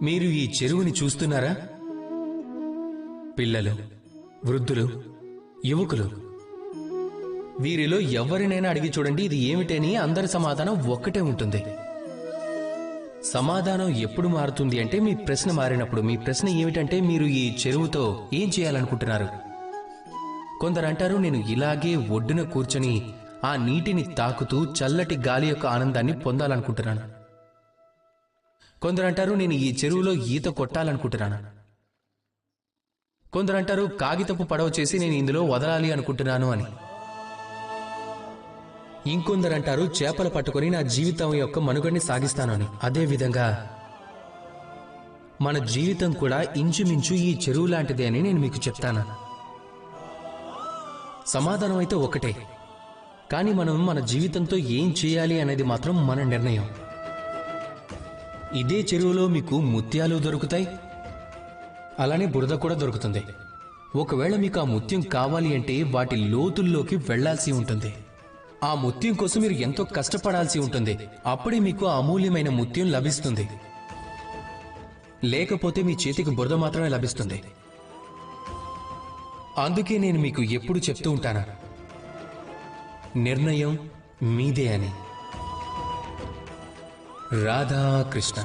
మీరు ఈ చెరువుని చూస్తున్నారా? పిల్లలు, వృద్ధులు, యువకులు, వీరిలో ఎవరినైనా అడిగి చూడండి, ఇది ఏమిటని అందరి సమాధానం ఒక్కటే ఉంటుంది. సమాధానం ఎప్పుడు మారుతుంది అంటే మీ ప్రశ్న మారినప్పుడు. మీ ప్రశ్న ఏమిటంటే మీరు ఈ చెరువుతో ఏం చేయాలనుకుంటున్నారు? కొందరు అంటారు, నేను ఇలాగే ఒడ్డున కూర్చొని ఆ నీటిని తాకుతూ చల్లటి గాలి యొక్క ఆనందాన్ని పొందాలనుకుంటున్నాను. కొందరు అంటారు, నేను ఈ చెరువులో ఈత కొట్టాలనుకుంటున్నాను. కొందరు అంటారు, కాగితపు పడవ చేసి నేను ఇందులో వదలాలి అనుకుంటున్నాను అని. ఇంకొందరు అంటారు, చేపలు పట్టుకొని నా జీవితం యొక్క మనుగడని సాగిస్తాను అని. అదేవిధంగా మన జీవితం కూడా ఇంచుమించు ఈ చెరువు లాంటిదే అని నేను మీకు చెప్తాను. సమాధానం అయితే ఒకటే, కానీ మనం మన జీవితంతో ఏం చేయాలి అనేది మాత్రం మన నిర్ణయం. ఇదే చెరువులో మీకు ముత్యాలు దొరుకుతాయి, అలానే బురద కూడా దొరుకుతుంది. ఒకవేళ మీకు ఆ ముత్యం కావాలి అంటే వాటి లోతుల్లోకి వెళ్లాల్సి ఉంటుంది. ఆ ముత్యం కోసం మీరు ఎంతో కష్టపడాల్సి ఉంటుంది. అప్పుడే మీకు ఆ అమూల్యమైన ముత్యం లభిస్తుంది. లేకపోతే మీ చేతికి బురద మాత్రమే లభిస్తుంది. అందుకే నేను మీకు ఎప్పుడు చెప్తూ ఉంటాను, నిర్ణయం మీదే అని. రాధాకృష్ణ.